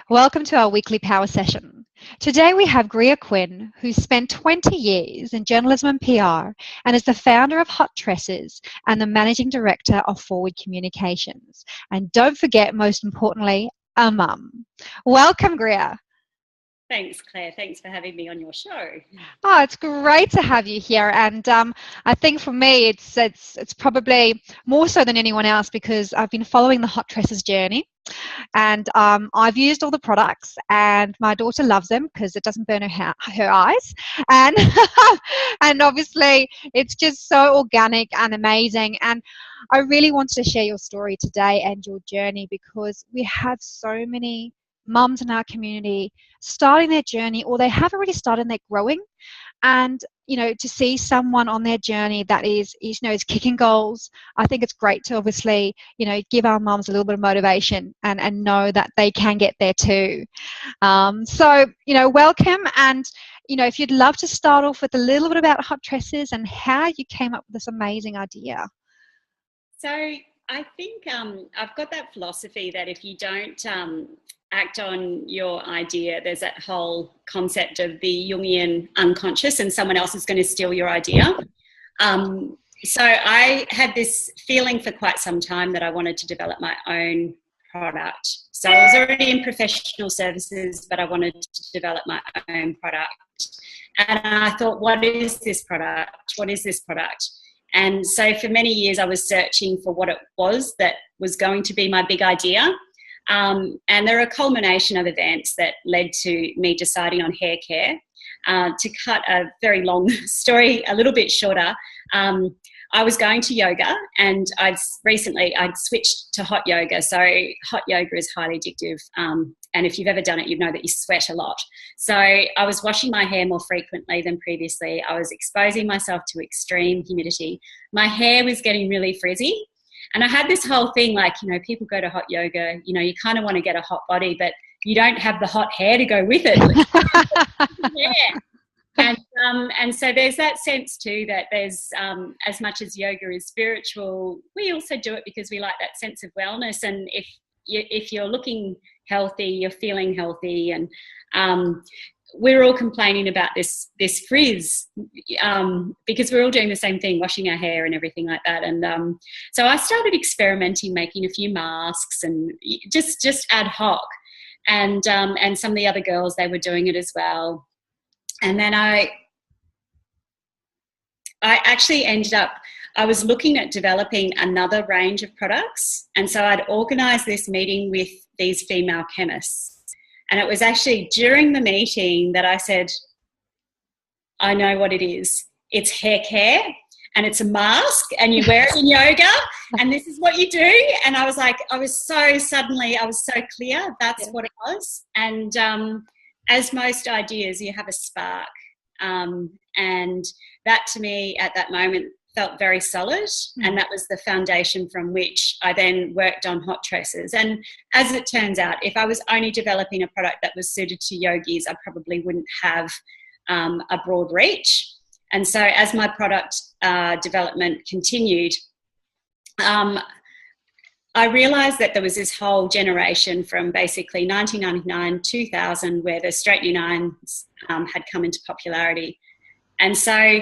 Welcome to our weekly power session. Today we have Greer Quinn, who spent 20 years in journalism and PR and is the founder of Hot Tresses and the managing director of Forward Communications. And don't forget, most importantly, a mum. Welcome, Greer. Thanks, Claire. Thanks for having me on your show. Oh, it's great to have you here, and I think for me, it's probably more so than anyone else because I've been following the Hot Tresses journey, and I've used all the products, and my daughter loves them because it doesn't burn her eyes, and and obviously it's just so organic and amazing. And I really wanted to share your story today and your journey because we have so many mums in our community starting their journey, or they have already started and they're growing, and to see someone on their journey that is kicking goals. I think it's great to obviously give our mums a little bit of motivation and know that they can get there too. So welcome, and if you'd love to start off with a little bit about Hot Tresses and how you came up with this amazing idea. So I think I've got that philosophy that if you don't act on your idea, there's that whole concept of the Jungian unconscious and someone else is going to steal your idea. So I had this feeling for quite some time that I wanted to develop my own product. So I was already in professional services, but I wanted to develop my own product. And I thought, what is this product? What is this product? And so for many years I was searching for what it was that was going to be my big idea. And there are a culmination of events that led to me deciding on hair care. To cut a very long story a little bit shorter, I was going to yoga, and I'd switched to hot yoga. So hot yoga is highly addictive. And if you've ever done it, you know that you sweat a lot. So I was washing my hair more frequently than previously. I was exposing myself to extreme humidity. My hair was getting really frizzy. And I had this whole thing like, people go to hot yoga, you kind of want to get a hot body, but you don't have the hot hair to go with it. Yeah. And so there's that sense too that there's, as much as yoga is spiritual, we also do it because we like that sense of wellness. And if you're looking healthy, you're feeling healthy, and we're all complaining about this frizz because we're all doing the same thing, washing our hair and everything like that. And so I started experimenting, making a few masks and just ad hoc. And some of the other girls, they were doing it as well. And then I actually ended up, I was looking at developing another range of products. And so I'd organised this meeting with these female chemists. And it was actually during the meeting that I said, I know what it is. It's hair care, and it's a mask, and you wear it in yoga, and this is what you do. And I was like, I was so clear that's what it was. And as most ideas, you have a spark. And that to me at that moment felt very solid, and that was the foundation from which I then worked on Hot Tresses. And as it turns out, if I was only developing a product that was suited to yogis, I probably wouldn't have a broad reach. And so as my product development continued, I realised that there was this whole generation from basically 1999, 2000, where the straightening irons had come into popularity. And so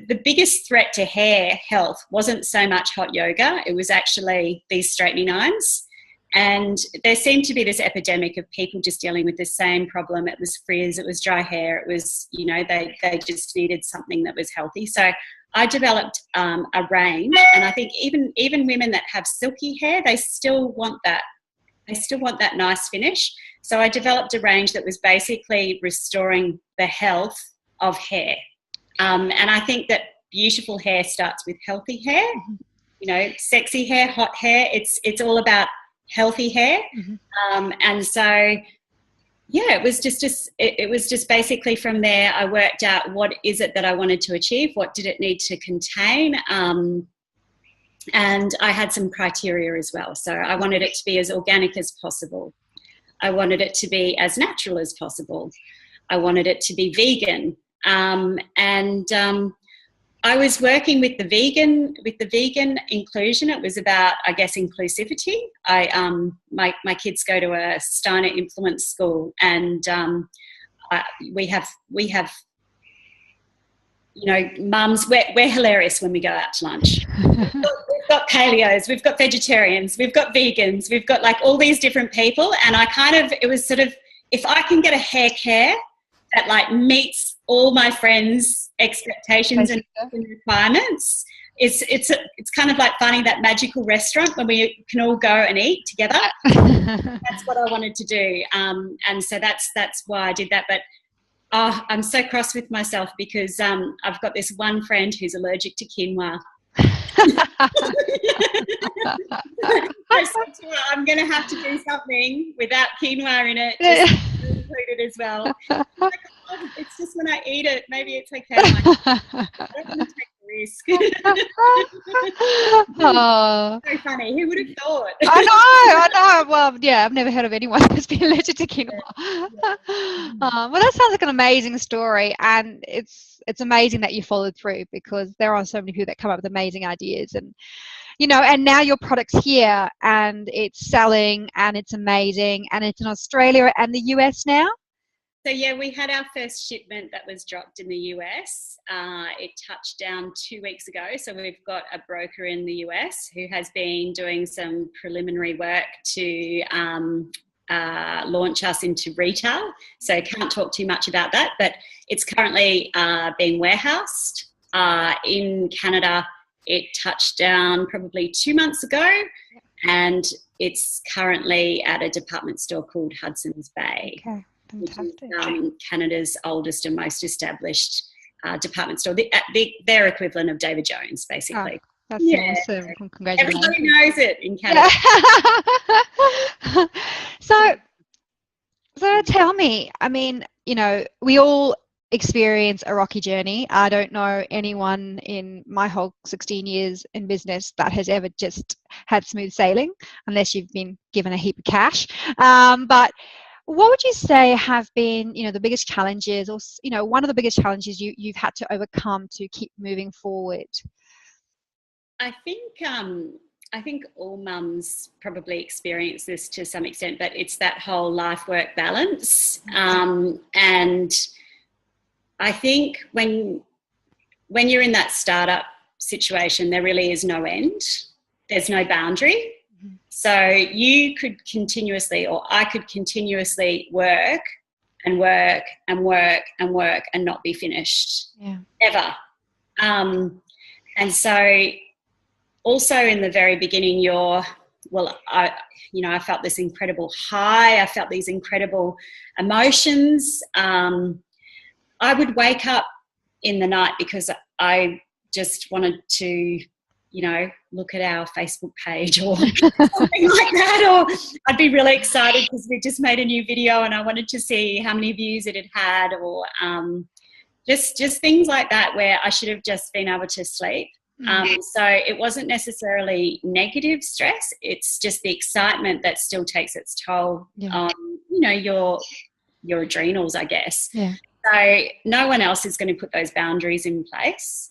the biggest threat to hair health wasn't so much hot yoga, it was actually these straightening irons. And there seemed to be this epidemic of people just dealing with the same problem. It was frizz, it was dry hair, it was, they just needed something that was healthy. So I developed a range, and I think even women that have silky hair, they still want that nice finish. So I developed a range that was basically restoring the health of hair. And I think that beautiful hair starts with healthy hair, sexy hair, hot hair. It's all about healthy hair. And so, yeah, it was just basically from there I worked out what is it that I wanted to achieve, what did it need to contain, and I had some criteria as well. So I wanted it to be as organic as possible. I wanted it to be as natural as possible. I wanted it to be vegan. And I was working with the vegan inclusion. It was about, I guess, inclusivity. My kids go to a Steiner influence school, and we have mums. We're hilarious when we go out to lunch. We've got paleos, we've got vegetarians, we've got vegans, we've got like all these different people, and it was sort of, if I can get a hair care that like meets all my friends' expectations and requirements, it's kind of like finding that magical restaurant when we can all go and eat together. That's what I wanted to do, and so that's why I did that. But I'm so cross with myself because I've got this one friend who's allergic to quinoa. I said to her, I'm going to have to do something without quinoa in it, just included as well. Like, oh, it's just when I eat it, maybe it's okay. I don't want to take the risk. Oh. So funny. Who would have thought? I know. Well, yeah, I've never heard of anyone who's been allergic to quinoa. Well, that sounds like an amazing story, and it's amazing that you followed through, because there are so many people that come up with amazing ideas, and and now your product's here and it's selling and it's amazing, and it's in Australia and the US now. So yeah, we had our first shipment that was dropped in the US. It touched down 2 weeks ago. So we've got a broker in the US who has been doing some preliminary work to launch us into retail. So can't talk too much about that, but it's currently being warehoused. In Canada, it touched down probably 2 months ago, and it's currently at a department store called Hudson's Bay. Okay. Fantastic. Which is Canada's oldest and most established department store, their equivalent of David Jones, basically. Oh, that's awesome. Congratulations. Everybody knows it in Canada. Yeah. So tell me, I mean, we all experience a rocky journey. I don't know anyone in my whole 16 years in business that has ever just had smooth sailing, unless you've been given a heap of cash. But what would you say have been, the biggest challenges, or, one of the biggest challenges you've had to overcome to keep moving forward? I think all mums probably experience this to some extent, but it's that whole life-work balance. And I think when you're in that startup situation, there really is no end. There's no boundary. So you could continuously, or I could continuously work and work and work and work and not be finished, ever. And so also in the very beginning, I felt this incredible high. I felt these incredible emotions. I would wake up in the night because I just wanted to, look at our Facebook page or something like that, or I'd be really excited because we just made a new video and I wanted to see how many views it had, or just things like that where I should have just been able to sleep. So it wasn't necessarily negative stress, it's just the excitement that still takes its toll on, your adrenals, I guess. Yeah. So no one else is going to put those boundaries in place.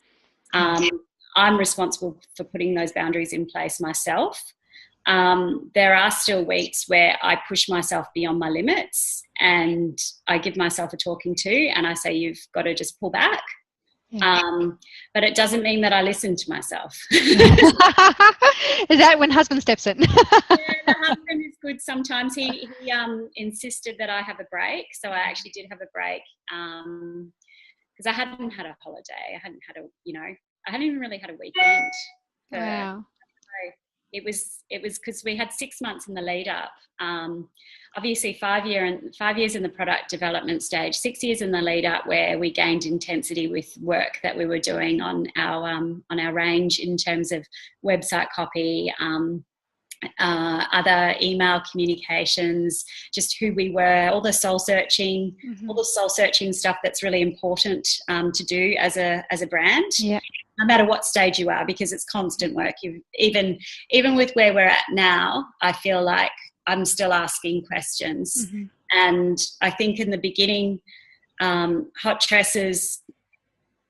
I'm responsible for putting those boundaries in place myself. There are still weeks where I push myself beyond my limits and I give myself a talking to and I say, you've got to just pull back. But it doesn't mean that I listen to myself. Is that when husband steps in? Yeah, the husband is good sometimes. He insisted that I have a break. So I actually did have a break because I hadn't had a holiday. I hadn't even really had a weekend. Wow. So it was because we had 6 months in the lead up. Obviously 5 years in the product development stage, 6 years in the lead up, where we gained intensity with work that we were doing on our range in terms of website copy, other email communications, just who we were, all the soul searching stuff that's really important to do as a brand. Yeah. No matter what stage you are, because it's constant work. Even with where we're at now, I feel like I'm still asking questions. And I think in the beginning, Hot Tresses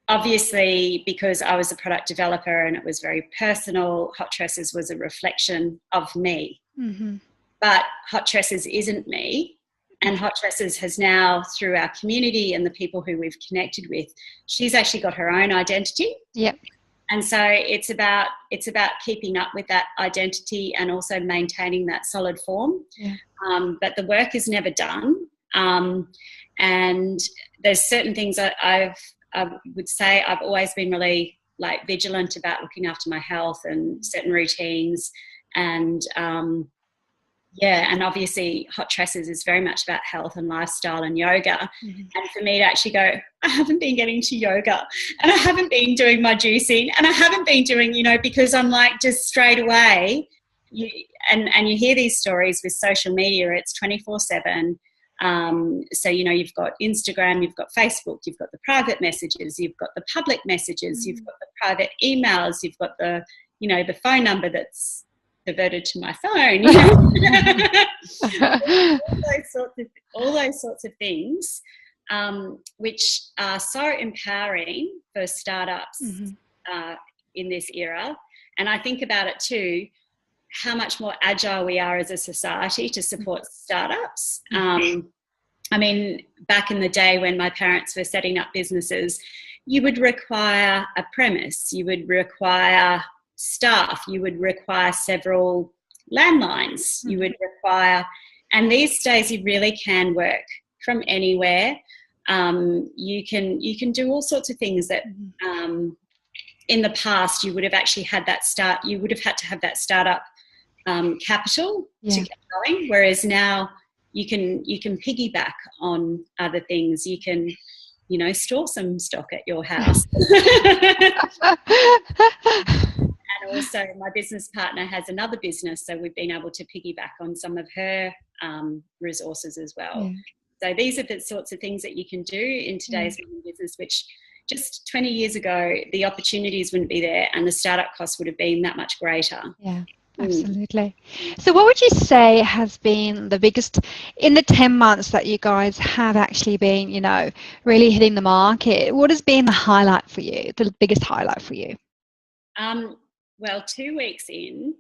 obviously, because I was a product developer and it was very personal, Hot Tresses was a reflection of me. Mm-hmm. But Hot Tresses isn't me. And Hot Tresses has now, through our community and the people who we've connected with, she's actually got her own identity. Yep. And so it's about keeping up with that identity and also maintaining that solid form. Yeah. But the work is never done. And there's certain things I would say I've always been really like vigilant about looking after my health and certain routines. And and obviously Hot Tresses is very much about health and lifestyle and yoga. Mm-hmm. And for me to actually go, I haven't been getting to yoga and I haven't been doing my juicing and I haven't been doing, because I'm like just straight away. And you hear these stories with social media, it's 24/7. So, you've got Instagram, you've got Facebook, you've got the private messages, you've got the public messages, you've got the private emails, you've got the, the phone number that's diverted to my phone, all those sorts of things, which are so empowering for startups in this era. And I think about it too, how much more agile we are as a society to support startups. I mean, back in the day when my parents were setting up businesses, you would require a premise, you would require staff, you would require several landlines, you would require, and these days you really can work from anywhere. You can do all sorts of things that in the past you would have actually had you would have had to have that startup capital to get going, whereas now you can piggyback on other things. You can store some stock at your house. And also my business partner has another business, so we've been able to piggyback on some of her resources as well. So these are the sorts of things that you can do in today's business, which just 20 years ago the opportunities wouldn't be there and the startup costs would have been that much greater. Yeah. Absolutely. So what would you say has been the biggest, in the 10 months that you guys have actually been, really hitting the market, what has been the highlight for you, the biggest highlight for you? Well, 2 weeks in,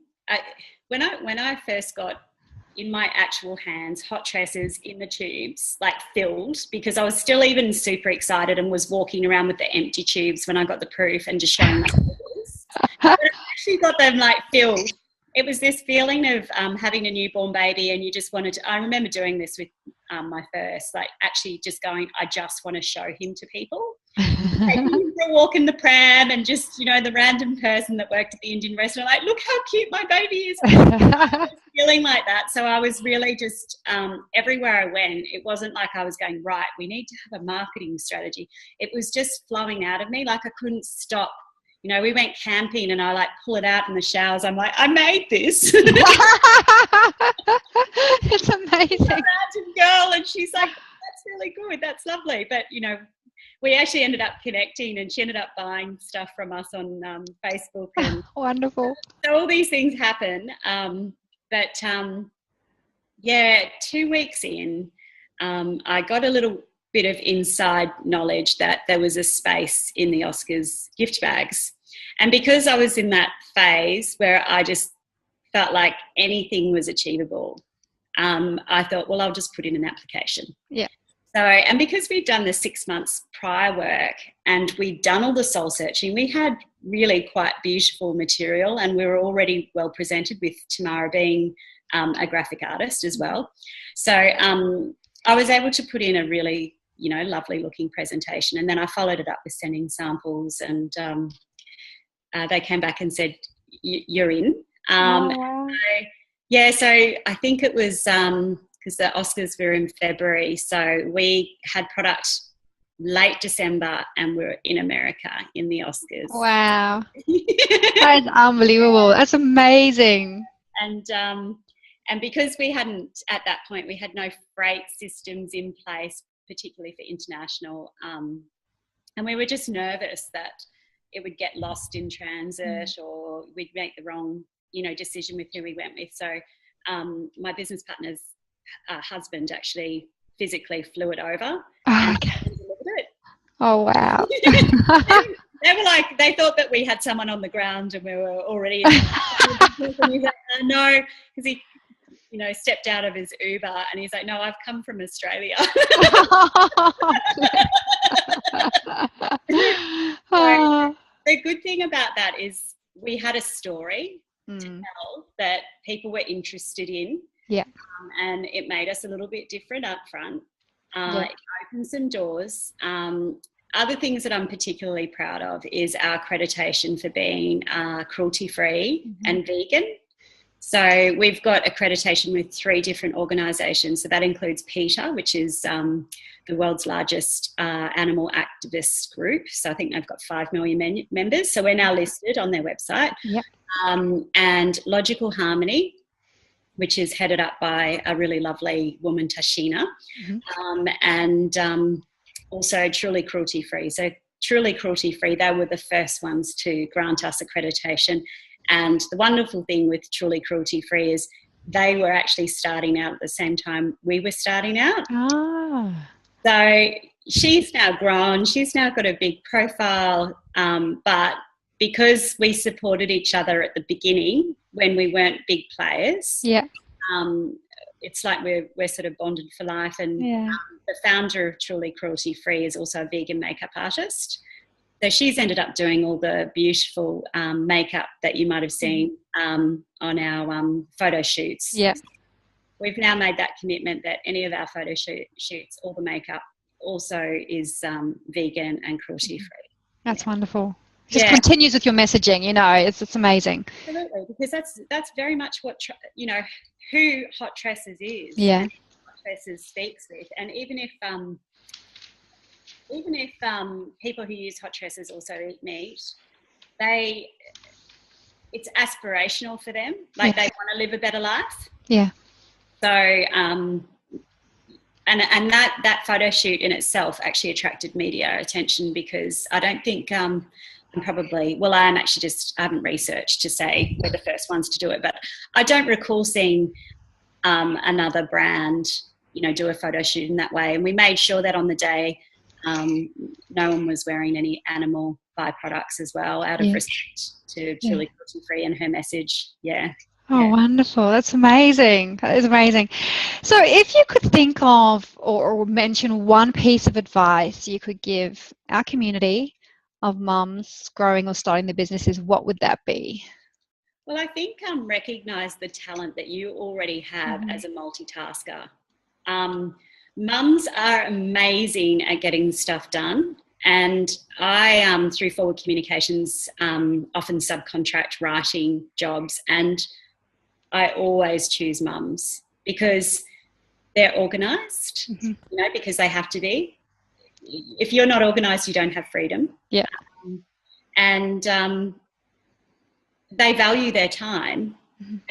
when I first got in my actual hands Hot Tresses in the tubes, like filled, because I was still even super excited and was walking around with the empty tubes when I got the proof and just showing my figures. But I actually got them like filled. It was this feeling of having a newborn baby and you just wanted to, I remember doing this with my first, like actually just going, I just want to show him to people. Taking him for a walk in the pram and just, the random person that worked at the Indian restaurant, like, look how cute my baby is. I was feeling like that. So I was really just, everywhere I went, it wasn't like I was going, right, we need to have a marketing strategy. It was just flowing out of me, like I couldn't stop. We went camping and I like pull it out in the showers. I'm like, I made this. It's amazing. A random girl, and she's like, that's really good. That's lovely. But, we actually ended up connecting and she ended up buying stuff from us on Facebook. And wonderful. So all these things happen. 2 weeks in, I got a little bit of inside knowledge that there was a space in the Oscars gift bags. And because I was in that phase where I just felt like anything was achievable, I thought, well, I'll just put in an application. Yeah. So, and because we'd done the 6 months prior work and we'd done all the soul searching, we had really quite beautiful material and we were already well presented with Tamara being a graphic artist as well. So I was able to put in a really, lovely looking presentation, and then I followed it up with sending samples, and they came back and said, you're in. Wow. So I think it was because the Oscars were in February, so we had product late December and we were in America in the Oscars. Wow. That's unbelievable. That's amazing. And because we hadn't, at that point, we had no freight systems in place, particularly for international, and we were just nervous that it would get lost in transit or we'd make the wrong, decision with who we went with. So my business partner's husband actually physically flew it over and delivered it. Oh, wow. They were like, they thought that we had someone on the ground and we were already in the and he's like, no, because he, stepped out of his Uber and he's like, no, I've come from Australia. So the good thing about that is we had a story to tell that people were interested in. Yeah. And it made us a little bit different up front. It opened some doors. Other things that I'm particularly proud of is our accreditation for being cruelty-free and vegan. So we've got accreditation with 3 different organisations. So that includes PETA, which is the world's largest animal activist group. So I think they've got 5 million members. So we're now listed on their website. Yep. And Logical Harmony, which is headed up by a really lovely woman, Tashina, and also Truly Cruelty Free. So Truly Cruelty Free, they were the first ones to grant us accreditation. And the wonderful thing with Truly Cruelty Free is they were actually starting out at the same time we were starting out. So she's now grown, she's now got a big profile, but because we supported each other at the beginning when we weren't big players, it's like we're sort of bonded for life. And the founder of Truly Cruelty Free is also a vegan makeup artist. So she's ended up doing all the beautiful makeup that you might have seen on our photo shoots. Yeah. We've now made that commitment that any of our photo shoots, all the makeup also is vegan and cruelty free. That's wonderful. Just continues with your messaging, it's amazing. Absolutely, because that's very much what who Hot Tresses is. Yeah. Hot Tresses speaks with, and even if people who use Hot Tresses also eat meat, it's aspirational for them. Like they want to live a better life. Yeah. So and that photo shoot in itself actually attracted media attention, because I don't think I haven't researched to say we're the first ones to do it, but I don't recall seeing another brand, do a photo shoot in that way. And we made sure that on the day no one was wearing any animal byproducts as well, out of respect to Truly Cruelty Free and her message. Oh, wonderful. That's amazing. That is amazing. So if you could think of or mention one piece of advice you could give our community of mums growing or starting their businesses, what would that be? Well, I think recognise the talent that you already have as a multitasker. Mums are amazing at getting stuff done. And I, through Forward Communications, often subcontract writing jobs, and I always choose mums because they're organised, because they have to be. If you're not organised, you don't have freedom. Yeah. And they value their time.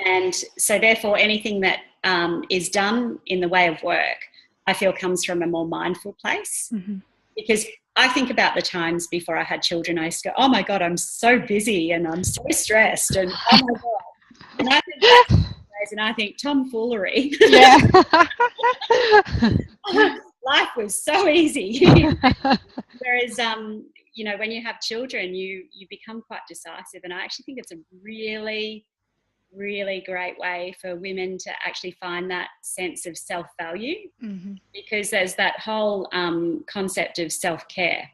And so therefore anything that is done in the way of work, I feel comes from a more mindful place. Because I think about the times before I had children, I used to go, oh my God, I'm so busy and I'm so stressed, and oh my God. And I think back to those days and I think tomfoolery. Yeah. Life was so easy. Whereas, when you have children, you become quite decisive. And I actually think it's a really, really great way for women to actually find that sense of self-value, because there's that whole concept of self-care.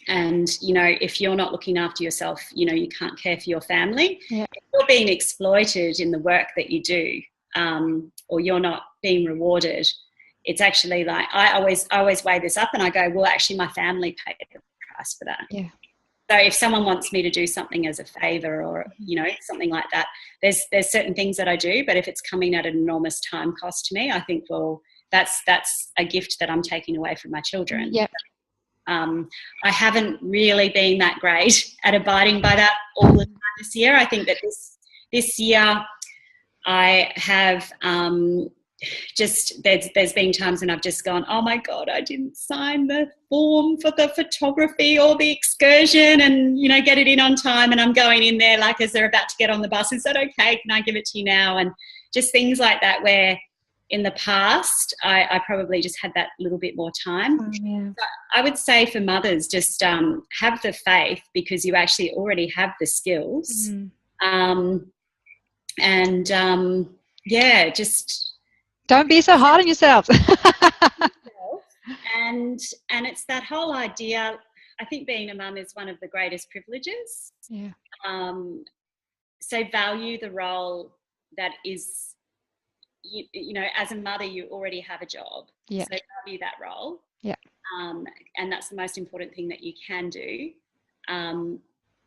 And, if you're not looking after yourself, you can't care for your family. Yeah. If you're being exploited in the work that you do, or you're not being rewarded, it's actually like, I always weigh this up and I go, well, actually my family paid the price for that. Yeah. So if someone wants me to do something as a favour or, something like that, there's certain things that I do, but if it's coming at an enormous time cost to me, I think, well, that's a gift that I'm taking away from my children. Yep. I haven't really been that great at abiding by that all the time this year. I think that this year I have there's been times when I've just gone, oh my God, I didn't sign the form for the photography or the excursion and, get it in on time. And I'm going in there like as they're about to get on the bus. Is that okay? Can I give it to you now? And just things like that where in the past, I probably just had that little bit more time. Yeah. So I would say for mothers, just have the faith, because you actually already have the skills. Just don't be so hard on yourselves. and it's that whole idea. I think being a mum is one of the greatest privileges. Yeah. So value the role that is, you know, as a mother, you already have a job. Yeah. So value that role. Yeah. And that's the most important thing that you can do.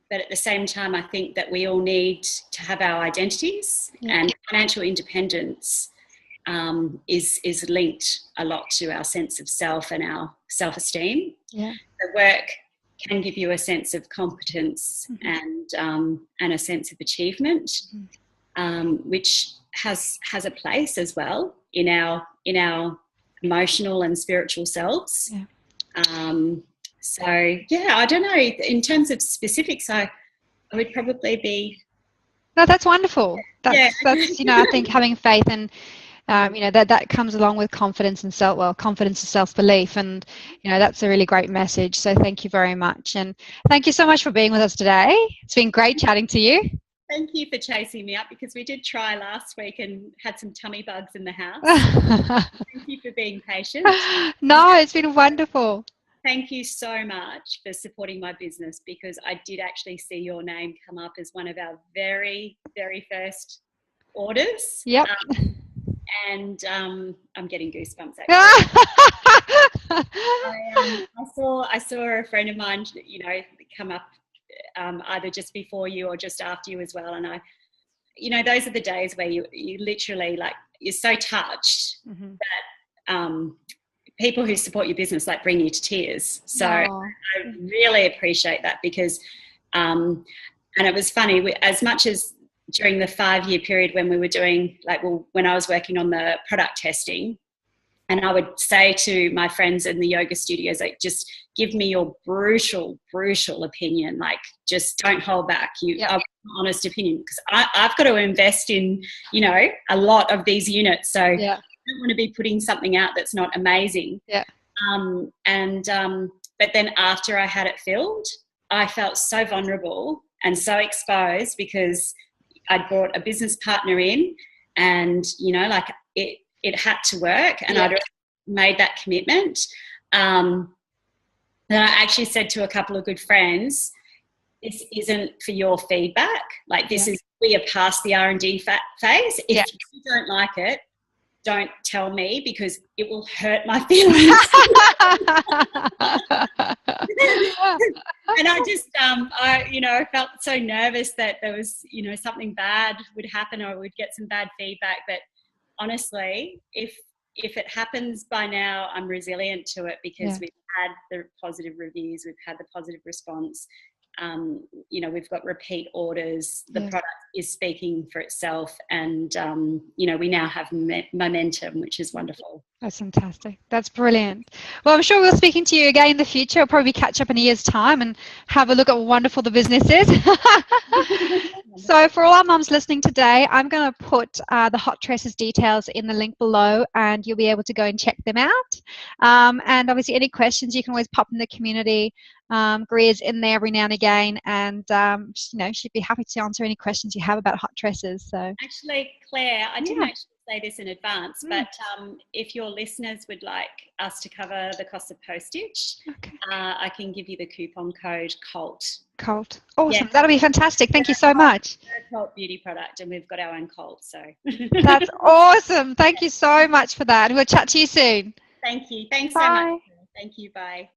But at the same time, I think that we all need to have our identities, and financial independence is linked a lot to our sense of self and our self-esteem. Yeah. The work can give you a sense of competence and a sense of achievement, which has a place as well in our emotional and spiritual selves. Yeah. So I don't know. In terms of specifics, I would probably be. No, that's wonderful. That's you know, I think having faith and you know, that comes along with confidence and confidence and self-belief, and you know, that's a really great message. So thank you very much, and thank you so much for being with us today. It's been great chatting to you. Thank you for chasing me up, because we did try last week and had some tummy bugs in the house. Thank you for being patient. No, it's been wonderful. Thank you so much for supporting my business, because I did actually see your name come up as one of our very, very first orders. Yep. And I'm getting goosebumps actually. I saw a friend of mine, you know, come up either just before you or just after you as well, and you know, those are the days where you literally, like, you're so touched that people who support your business like bring you to tears. So I really appreciate that, because and it was funny, as much as during the 5-year period when we were doing, like, when I was working on the product testing, and I would say to my friends in the yoga studios, like, just give me your brutal opinion. Like, just don't hold back. I want an honest opinion, because I've got to invest in, you know, a lot of these units. So I don't want to be putting something out that's not amazing. Yeah. But then after I had it filled, I felt so vulnerable and so exposed, because I'd brought a business partner in, and, you know, like, it had to work, and I'd made that commitment. Then I actually said to a couple of good friends, this isn't for your feedback. Like, this is, we are past the R&D phase. If you don't like it, don't tell me, because it will hurt my feelings. And I just, I felt so nervous that there was, you know, something bad would happen, or we'd get some bad feedback. But honestly, if it happens by now, I'm resilient to it, because we've had the positive reviews, we've had the positive response. You know, we've got repeat orders. The product is speaking for itself, and you know, we now have momentum, which is wonderful. That's fantastic. That's brilliant. Well, I'm sure we'll be speaking to you again in the future. We'll probably catch up in a year's time and have a look at how wonderful the business is. So for all our mums listening today, I'm going to put the Hot Tresses details in the link below, and you'll be able to go and check them out. And obviously, any questions you can always pop in the community. Greer's in there every now and again, and you know, she'd be happy to answer any questions you have about Hot Tresses. So actually, Claire, I didn't actually say this in advance, but if your listeners would like us to cover the cost of postage, I can give you the coupon code COLT. Colt. Awesome. That'll be fantastic. Thank you so much. We're a Colt beauty product, and we've got our own Colt. So that's awesome. Thank you so much for that. We'll chat to you soon. Thank you. Thanks so much. Thank you. Bye.